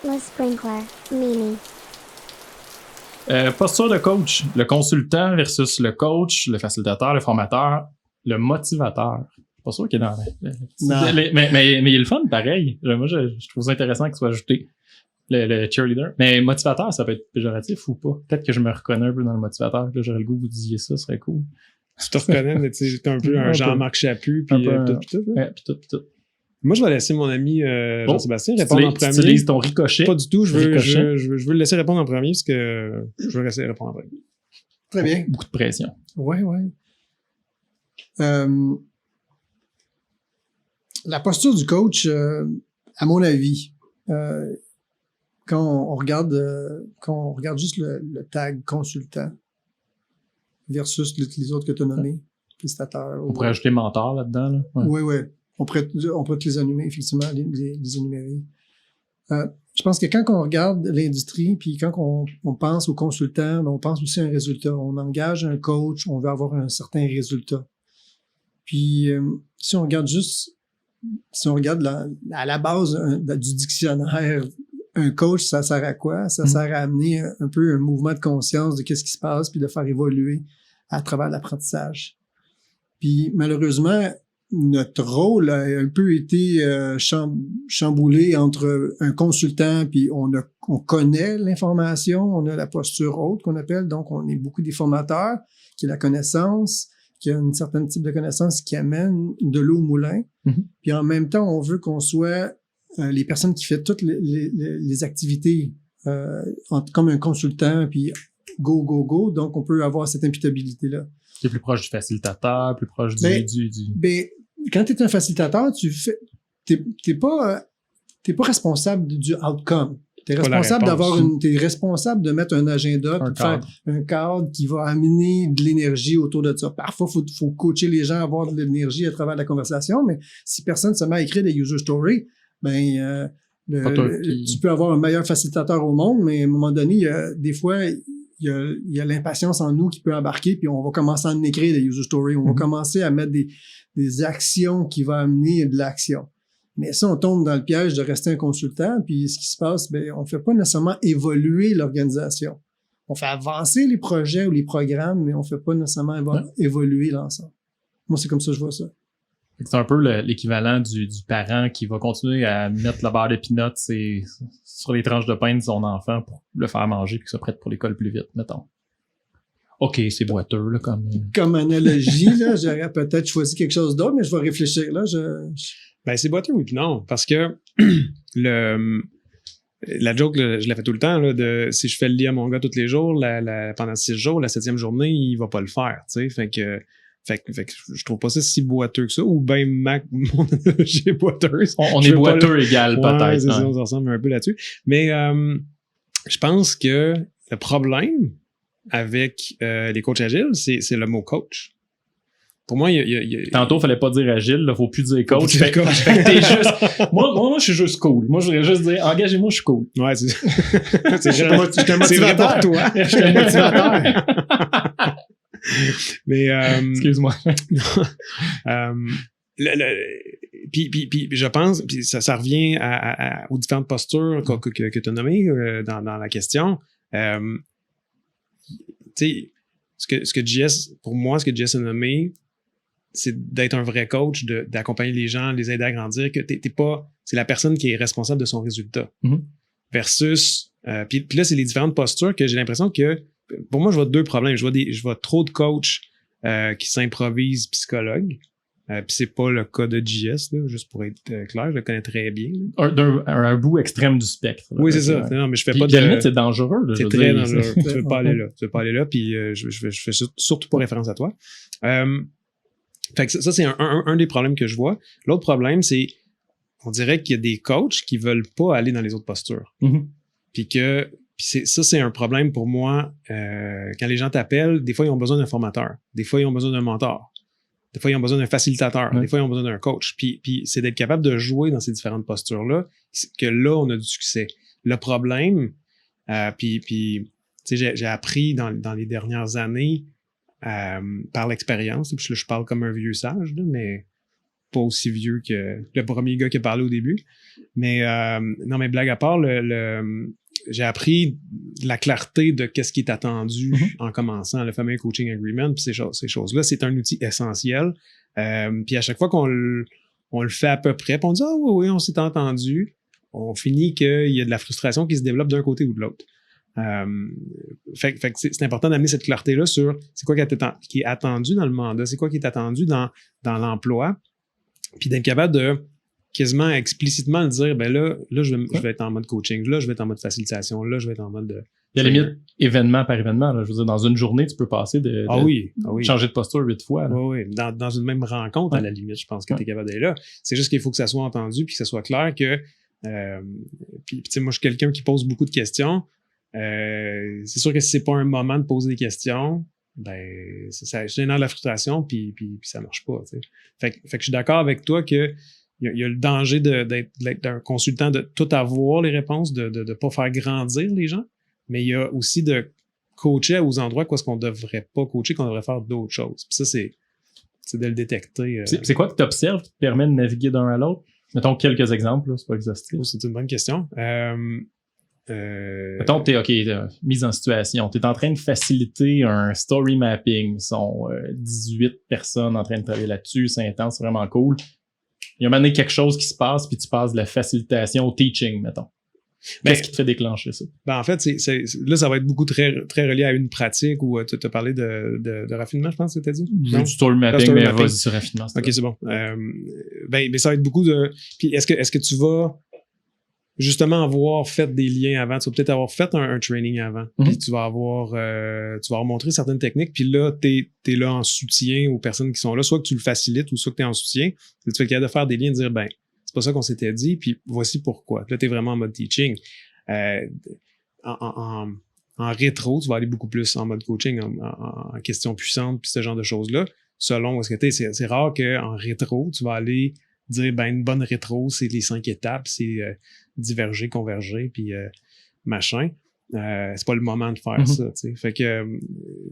Le sprinkler, Mimi. Posture de coach. Le consultant versus le coach, le facilitateur, le formateur, le motivateur. Je suis pas sûr qu'il est dans mais il est le fun, pareil. Moi, je trouve ça intéressant qu'il soit ajouté. Le cheerleader. Mais motivateur, ça peut être péjoratif ou pas? Peut-être que je me reconnais un peu dans le motivateur. Là, j'aurais le goût que vous disiez ça, ce serait cool. Tu te reconnais, mais tu sais, t'es un peu un Jean-Marc Chaput, puis tout. Ouais, puis tout. Moi, je vais laisser mon ami Jean-Sébastien répondre en premier. Tu utilises ton ricochet. Pas du tout. Je veux le laisser répondre en premier parce que je veux laisser répondre en premier. Très bien. Beaucoup de pression. Ouais. La posture du coach, à mon avis, quand on regarde juste le tag consultant versus les autres que tu as nommés, prestataires. On pourrait ajouter mentor là-dedans. Là. Ouais. Oui. On pourrait te les énumérer, effectivement, les énumérer. Je pense que quand on regarde l'industrie, puis quand on pense aux consultants, on pense aussi à un résultat. On engage un coach, on veut avoir un certain résultat. Puis si on regarde à la base du dictionnaire, un coach, ça sert à quoi? Ça sert à amener un peu un mouvement de conscience de qu'est-ce qui se passe, puis de faire évoluer à travers l'apprentissage. Puis malheureusement, notre rôle a un peu été chamboulé entre un consultant, puis on connaît l'information, on a la posture haute qu'on appelle, donc on est beaucoup des formateurs, qui a la connaissance, qui a une certaine type de connaissance qui amène de l'eau au moulin. Mm-hmm. Puis en même temps, on veut qu'on soit les personnes qui font toutes les activités comme un consultant, puis go. Donc, on peut avoir cette imputabilité-là. Tu es plus proche du facilitateur, plus proche du... quand tu es un facilitateur, t'es pas responsable du outcome. T'es responsable t'es responsable de mettre un agenda, de faire un cadre qui va amener de l'énergie autour de ça. Parfois, faut coacher les gens à avoir de l'énergie à travers la conversation, mais si personne se met à écrire des user stories, tu peux avoir un meilleur facilitateur au monde, mais à un moment donné, des fois, il y a l'impatience en nous qui peut embarquer, puis on va commencer à en écrire des user stories. On va commencer à mettre des actions qui vont amener de l'action. Mais ça, on tombe dans le piège de rester un consultant, puis ce qui se passe, on fait pas nécessairement évoluer l'organisation. On fait avancer les projets ou les programmes, mais on fait pas nécessairement évoluer l'ensemble. Moi, c'est comme ça que je vois ça. C'est un peu l'équivalent du parent qui va continuer à mettre le beurre de peanuts sur les tranches de pain de son enfant pour le faire manger puis qu'il soit prêt pour l'école plus vite, mettons. OK, c'est boiteux, là, comme analogie, là, j'aurais peut-être choisi quelque chose d'autre, mais je vais réfléchir, là. C'est boiteux, oui, puis non, parce que la joke, là, je la fais tout le temps, là, de si je fais le lit à mon gars tous les jours, pendant 6 jours, la 7e journée, il va pas le faire, tu sais, fait que je trouve pas ça si boiteux que ça, ou ben mon analogie est boiteuse. On est boiteux égal, peut-être. Ouais, on s'en ressemble un peu là-dessus. Mais je pense que le problème avec les coachs agiles, c'est le mot coach. Pour moi, Tantôt, fallait pas dire agile, là, faut plus dire coach. Fait que t'es juste... moi, je suis juste cool. Moi, je voudrais juste dire, engagez-moi, je suis cool. Ouais, c'est un motivateur. Pour toi. Je suis un motivateur. Mais excuse-moi. Puis je pense, puis ça revient aux différentes postures que tu as nommées dans la question. Tu sais, ce que JS, pour moi, ce que JS a nommé, c'est d'être un vrai coach, d'accompagner les gens, les aider à grandir, que t'es pas, c'est la personne qui est responsable de son résultat. Mm-hmm. Versus, puis là, c'est les différentes postures que j'ai l'impression que, pour moi, je vois 2 problèmes. Je vois trop de coachs qui s'improvisent psychologues. Puis c'est pas le cas de JS, là, juste pour être clair, je le connais très bien. Un bout extrême du spectre. Là, oui, c'est ça. Non, mais je fais puis pas de... limite, c'est dangereux. Là, c'est très dangereux. Tu veux pas aller là. Puis je fais surtout pas référence à toi. Fait que ça c'est un des problèmes que je vois. L'autre problème, c'est on dirait qu'il y a des coachs qui veulent pas aller dans les autres postures. Mm-hmm. Puis c'est un problème pour moi. Quand les gens t'appellent, des fois, ils ont besoin d'un formateur. Des fois, ils ont besoin d'un mentor. Des fois, ils ont besoin d'un facilitateur. Des fois, ils ont besoin d'un coach. Puis c'est d'être capable de jouer dans ces différentes postures-là que là, on a du succès. Le problème, puis tu sais, j'ai appris dans les dernières années par l'expérience, puis je parle comme un vieux sage, là, mais pas aussi vieux que le premier gars qui a parlé au début. Mais non, mais blague à part, j'ai appris la clarté de qu'est-ce qui est attendu en commençant, le fameux coaching agreement, puis ces choses-là, c'est un outil essentiel. Puis à chaque fois qu'on le fait à peu près, puis on dit « Ah oui, on s'est entendu », on finit qu'il y a de la frustration qui se développe d'un côté ou de l'autre. Fait que c'est important d'amener cette clarté-là sur c'est quoi qui est attendu dans le mandat, c'est quoi qui est attendu dans l'emploi, puis d'être capable de quasiment explicitement le dire, ben là je vais être en mode coaching, là je vais être en mode facilitation, là je vais être en mode de... Il y a limite événement par événement, là. Je veux dire, dans une journée, tu peux passer de changer de posture 8 fois. Oui. Dans une même rencontre, à la limite, je pense que tu es capable d'être là. C'est juste qu'il faut que ça soit entendu puis que ça soit clair que puis tu sais, moi je suis quelqu'un qui pose beaucoup de questions. C'est sûr que si c'est pas un moment de poser des questions, ben ça génère de la frustration puis ça marche pas, tu sais. Fait que je suis d'accord avec toi que il y a le danger d'être un consultant, de tout avoir les réponses, de pas faire grandir les gens, mais il y a aussi de coacher aux endroits où est-ce qu'on devrait pas coacher, qu'on devrait faire d'autres choses. Puis ça, c'est de le détecter. C'est quoi que tu observes qui te permet de naviguer d'un à l'autre? Mettons quelques exemples, là, c'est pas exhaustif. C'est une bonne question. Mettons, t'es mise en situation. T'es en train de faciliter un story mapping. Ils sont 18 personnes en train de travailler là-dessus. C'est intense, c'est vraiment cool. Il y a maintenant quelque chose qui se passe, puis tu passes de la facilitation au teaching, mettons. Qu'est-ce qui te fait déclencher ça? Ben en fait, là, ça va être beaucoup très, très relié à une pratique où tu as parlé de raffinement, je pense que tu as dit? Du story mapping, mais vas-y sur raffinement. Ok, c'est bon. Ben, ça va être beaucoup de... Puis est-ce que tu vas justement avoir fait des liens avant? Tu vas peut-être avoir fait un training avant. Puis tu vas avoir montré certaines techniques. Puis là, t'es là en soutien aux personnes qui sont là. Soit que tu le facilites ou soit que t'es en soutien. Tu fais le cas de faire des liens et de dire, ben, c'est pas ça qu'on s'était dit, puis voici pourquoi. Là, t'es vraiment en mode teaching. En rétro, tu vas aller beaucoup plus en mode coaching, en questions puissantes, puis ce genre de choses-là. Selon où est-ce que t'es, c'est rare qu'en rétro, tu vas aller dire, ben, une bonne rétro, c'est les 5 étapes, c'est diverger, converger, puis machin. C'est pas le moment de faire ça, tu sais. Fait que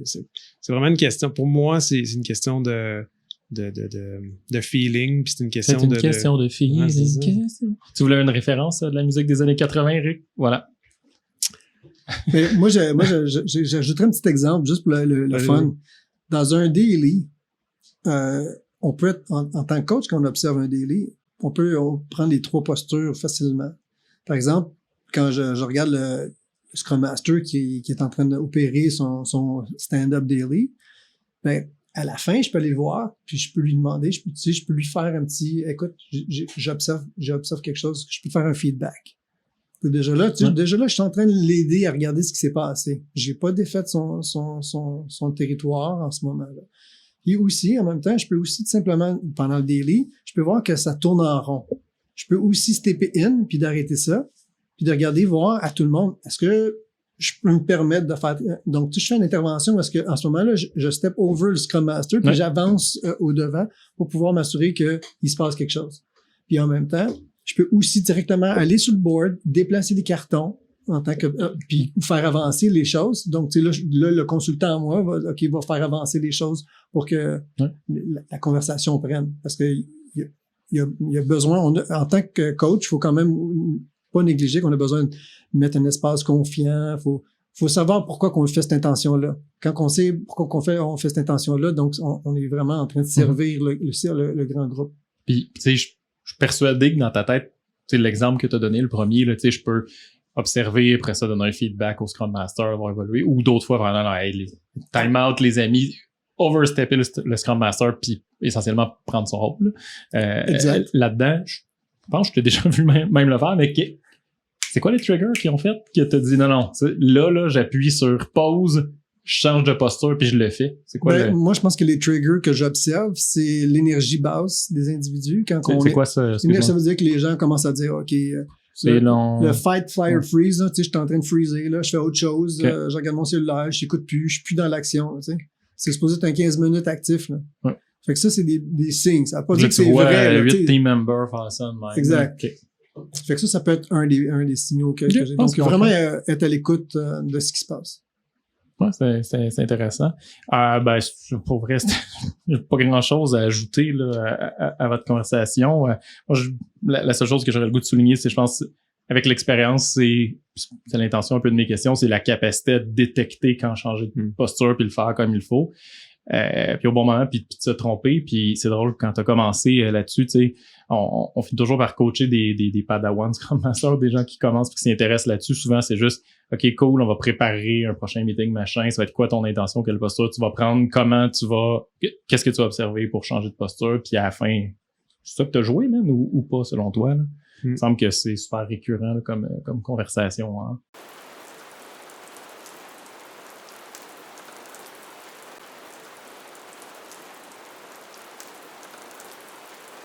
c'est vraiment une question, pour moi, c'est une question de feeling, puis c'est une question de feeling. Ouais, tu voulais une référence de la musique des années 80, Rick? Voilà. Mais moi, j'ajouterais un petit exemple, juste pour le fun. Dans un daily, on peut être, en tant que coach, quand on observe un daily, on prend les 3 postures facilement. Par exemple, quand je regarde le Scrum Master qui est en train d'opérer son stand-up daily, ben, à la fin, je peux aller le voir, puis je peux lui demander, je peux lui faire un petit, écoute, j'observe quelque chose, je peux faire un feedback. Déjà là, je suis en train de l'aider à regarder ce qui s'est passé. J'ai pas défait son territoire en ce moment-là. Et aussi, en même temps, je peux aussi tout simplement, pendant le daily, je peux voir que ça tourne en rond. Je peux aussi stepper in, puis d'arrêter ça, puis de regarder, voir à tout le monde, est-ce que je peux me permettre de faire... Donc, je fais une intervention parce que en ce moment-là, je step over le Scrum Master, puis j'avance au devant pour pouvoir m'assurer qu'il se passe quelque chose. Puis en même temps, je peux aussi directement aller sur le board, déplacer des cartons en tant que puis faire avancer les choses. Donc, tu sais, là, le consultant en moi va faire avancer les choses pour que la conversation prenne. Parce que il y a besoin, en tant que coach, il faut quand même pas négliger qu'on a besoin de mettre un espace confiant. Faut savoir pourquoi qu'on fait cette intention-là. Quand on sait pourquoi on fait cette intention-là, donc on est vraiment en train de servir le grand groupe. Puis, tu sais, je suis persuadé que dans ta tête, tu sais, l'exemple que tu as donné, le premier, là, tu sais, je peux observer, après ça, donner un feedback au Scrum Master, voir évoluer, ou d'autres fois, vraiment, time out, les amis, overstepper le Scrum Master, puis essentiellement prendre son rôle. Exact. Là-dedans, je pense que je t'ai déjà vu même le faire, mais c'est quoi les triggers qu'ils ont fait qui te dit non, là, j'appuie sur pause, je change de posture puis je le fais. C'est quoi Moi, je pense que les triggers que j'observe, c'est l'énergie basse des individus. C'est quoi ça? Ça veut dire que les gens commencent à dire, OK, c'est long. Le fight, fire, freeze, tu sais, je suis en train de freezer, là, je fais autre chose, je regarde mon cellulaire, je n'écoute plus, je suis plus dans l'action, tu sais. C'est supposé être un 15 minutes actif, là. Ouais. Fait que ça, c'est des signes. Ça veut pas dire que c'est vrai. 8 team members faire ça de même. Exact. Okay. Fait que ça peut être un des signaux que j'ai. Donc, vraiment être à l'écoute de ce qui se passe. Ouais, c'est intéressant. Ben, pour vrai, j'ai pas grand-chose à ajouter là, à votre conversation. Moi, la seule chose que j'aurais le goût de souligner, c'est, je pense, avec l'expérience, c'est l'intention un peu de mes questions, c'est la capacité de détecter quand changer de posture puis le faire comme il faut. Puis au bon moment, puis de se tromper. Puis c'est drôle, quand t'as commencé là-dessus, tu sais, on finit toujours par coacher des padawans, Scrum Masters, des gens qui commencent et qui s'y intéressent là-dessus. Souvent, c'est juste, OK, cool, on va préparer un prochain meeting, machin. Ça va être quoi ton intention, quelle posture tu vas prendre, qu'est-ce que tu vas observer pour changer de posture, puis à la fin, c'est ça que t'as joué, man, ou pas, selon toi, là? Il me semble que c'est super récurrent là, comme conversation. Hein?